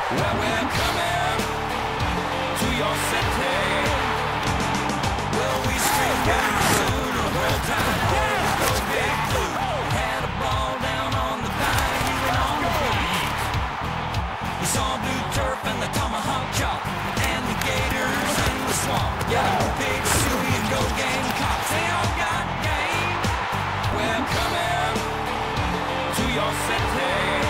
Well, we're coming to your city. Well, we scream down to the world time. Go big blue. Had a ball down on the vine, even on the beat. We saw blue turf and the tomahawk chop, and the gators in the swamp. Yeah, big Sioux and go Gamecocks, they all got game. We're coming to your city.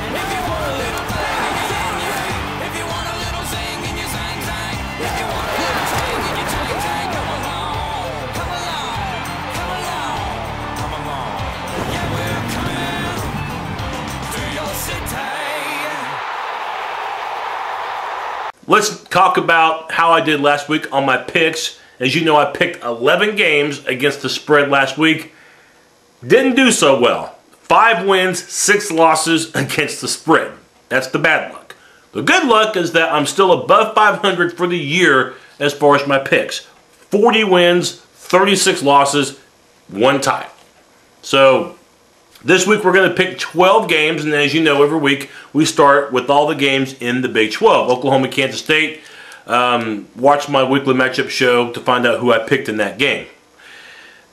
And if you want a little thing in you, if you want a little zing in your zang zang, if you want a little zing in your tang tang, come along, come along, come along, come along. Yeah, we're coming to your city. Let's talk about how I did last week on my picks. As you know, I picked 11 games against the spread last week. Didn't do so well. 5 wins, 6 losses against the spread. That's the bad luck. The good luck is that I'm still above 500 for the year as far as my picks. 40 wins, 36 losses, 1 tie. So this week we're going to pick 12 games, and as you know, every week we start with all the games in the Big 12. Oklahoma, Kansas State. Watch my weekly matchup show to find out who I picked in that game.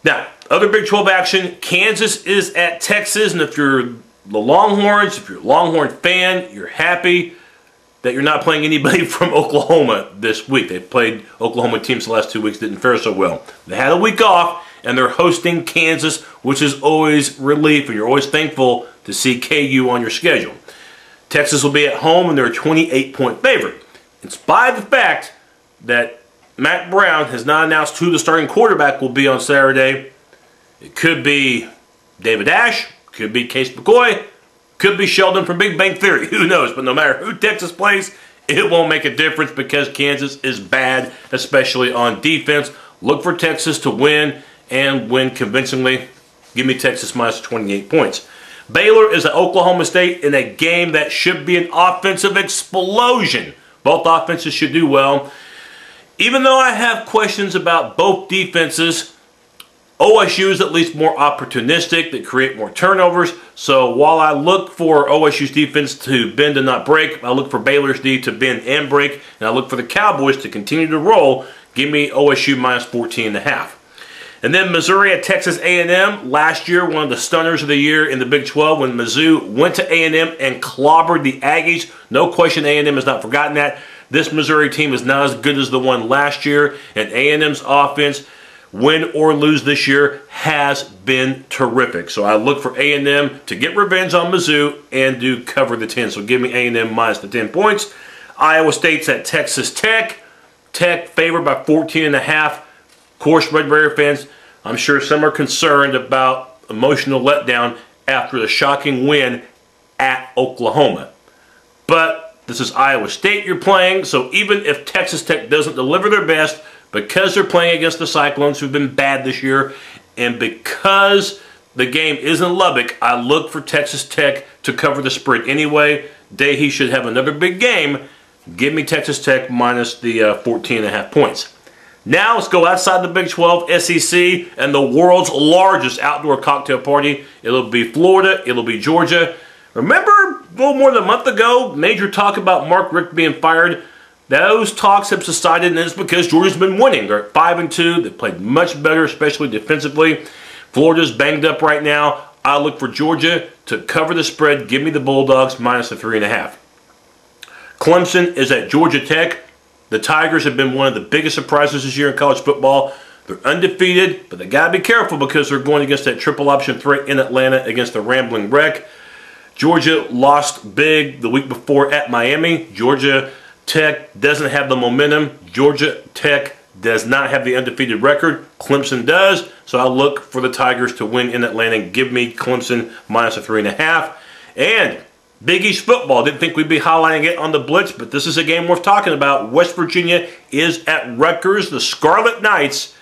Now, other Big 12 action, Kansas is at Texas, and if you're the Longhorns, if you're a Longhorn fan, you're happy that you're not playing anybody from Oklahoma this week. They've played Oklahoma teams the last 2 weeks, didn't fare so well. They had a week off, and they're hosting Kansas, which is always relief, and you're always thankful to see KU on your schedule. Texas will be at home, and they're a 28-point favorite. In spite of the fact that Matt Brown has not announced who the starting quarterback will be on Saturday, it could be David Ash, could be Case McCoy, could be Sheldon from Big Bang Theory, who knows, but no matter who Texas plays, it won't make a difference because Kansas is bad, especially on defense. Look for Texas to win and win convincingly. Give me Texas minus 28 points. Baylor is at Oklahoma State in a game that should be an offensive explosion. Both offenses should do well. Even though I have questions about both defenses, OSU is at least more opportunistic. They create more turnovers. So while I look for OSU's defense to bend and not break, I look for Baylor's D to bend and break, and I look for the Cowboys to continue to roll. Give me OSU minus 14.5. And then Missouri at Texas A&M. Last year, one of the stunners of the year in the Big 12 when Mizzou went to A&M and clobbered the Aggies. No question A&M has not forgotten that. This Missouri team is not as good as the one last year, and A&M's offense, win or lose this year, has been terrific. So I look for A&M to get revenge on Mizzou and do cover the 10. So give me A&M minus the 10 points. Iowa State's at Texas Tech. Tech favored by 14.5. Of course, Red Raider fans, I'm sure some are concerned about emotional letdown after the shocking win at Oklahoma. But this is Iowa State you're playing, so even if Texas Tech doesn't deliver their best, because they're playing against the Cyclones who've been bad this year, and because the game is in Lubbock, I look for Texas Tech to cover the spread anyway. He should have another big game. Give me Texas Tech minus the 14.5 points. Now let's go outside the Big 12, SEC, and the world's largest outdoor cocktail party. It'll be Florida, it'll be Georgia. Remember a little more than a month ago, major talk about Mark Richt being fired? Those talks have subsided, and it's because Georgia's been winning. They're at 5-2. They've played much better, especially defensively. Florida's banged up right now. I look for Georgia to cover the spread. Give me the Bulldogs minus the 3.5. Clemson is at Georgia Tech. The Tigers have been one of the biggest surprises this year in college football. They're undefeated, but they got to be careful because they're going against that triple option threat in Atlanta against the Rambling Wreck. Georgia lost big the week before at Miami. Georgia Tech doesn't have the momentum. Georgia Tech does not have the undefeated record. Clemson does. So I'll look for the Tigers to win in Atlanta and give me Clemson minus a 3.5. And Big East football. Didn't think we'd be highlighting it on the Blitz, but this is a game worth talking about. West Virginia is at Rutgers. The Scarlet Knights,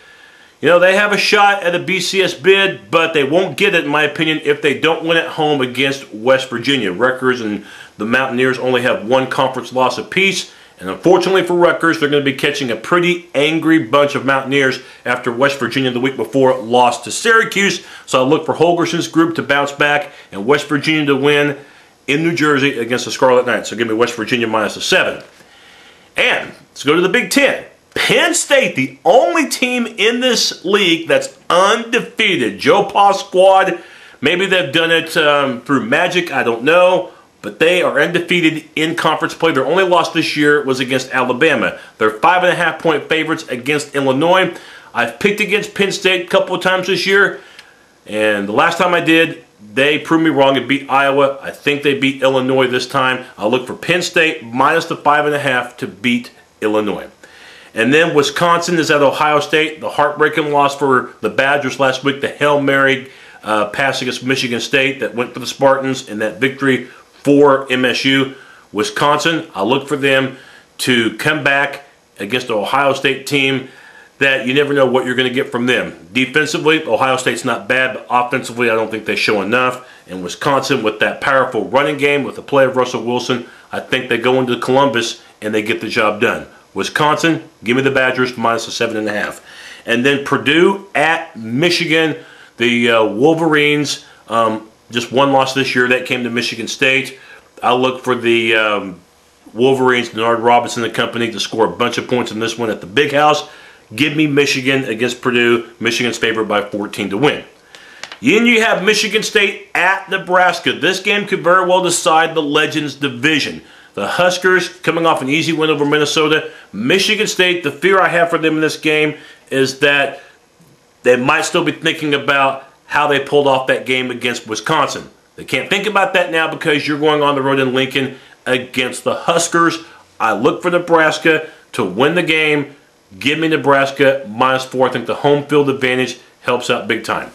you know, they have a shot at a BCS bid, but they won't get it, in my opinion, if they don't win at home against West Virginia. Rutgers and the Mountaineers only have one conference loss apiece, and unfortunately for Rutgers, they're going to be catching a pretty angry bunch of Mountaineers after West Virginia the week before lost to Syracuse. So I look for Holgerson's group to bounce back and West Virginia to win. in New Jersey against the Scarlet Knights. So give me West Virginia minus the 7. And let's go to the Big Ten. Penn State, the only team in this league that's undefeated. Joe Pa's squad, maybe they've done it through magic, I don't know. But they are undefeated in conference play. Their only loss this year was against Alabama. They're 5.5-point favorites against Illinois. I've picked against Penn State a couple of times this year. And the last time I did, they proved me wrong and beat Iowa. I think they beat Illinois this time. I'll look for Penn State minus the 5.5 to beat Illinois. And then Wisconsin is at Ohio State. The heartbreaking loss for the Badgers last week. The Hail Mary pass against Michigan State that went for the Spartans in that victory for MSU. Wisconsin, I look for them to come back against the Ohio State team that you never know what you're going to get from them. Defensively, Ohio State's not bad, but offensively, I don't think they show enough. And Wisconsin, with that powerful running game, with the play of Russell Wilson, I think they go into Columbus and they get the job done. Wisconsin, give me the Badgers minus the 7.5. And then Purdue at Michigan, the Wolverines, just one loss this year. That came to Michigan State. I'll look for the Wolverines, Denard Robinson and company, to score a bunch of points in this one at the Big House. Give me Michigan against Purdue. Michigan's favored by 14 to win. Then you have Michigan State at Nebraska. This game could very well decide the Legends division. The Huskers coming off an easy win over Minnesota. Michigan State, the fear I have for them in this game is that they might still be thinking about how they pulled off that game against Wisconsin. They can't think about that now because you're going on the road in Lincoln against the Huskers. I look for Nebraska to win the game. Give me Nebraska minus 4. I think the home field advantage helps out big time.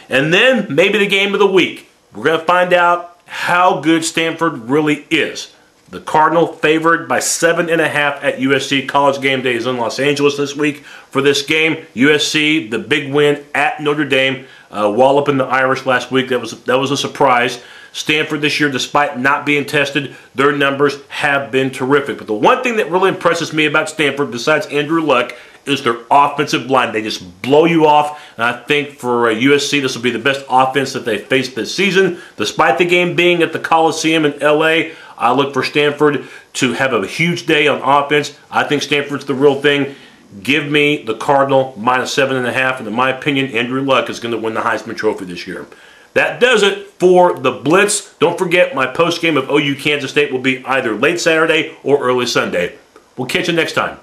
And then maybe the game of the week. We're going to find out how good Stanford really is. The Cardinal favored by 7.5 at USC. College game day is in Los Angeles this week for this game. USC, the big win at Notre Dame. Walloping the Irish last week. That was a surprise. Stanford this year, despite not being tested, their numbers have been terrific. But the one thing that really impresses me about Stanford, besides Andrew Luck, is their offensive line. They just blow you off. And I think for USC, this will be the best offense that they faced this season. Despite the game being at the Coliseum in LA, I look for Stanford to have a huge day on offense. I think Stanford's the real thing. Give me the Cardinal minus 7.5. And in my opinion, Andrew Luck is going to win the Heisman Trophy this year. That does it for the Blitz. Don't forget, my post-game of OU Kansas State will be either late Saturday or early Sunday. We'll catch you next time.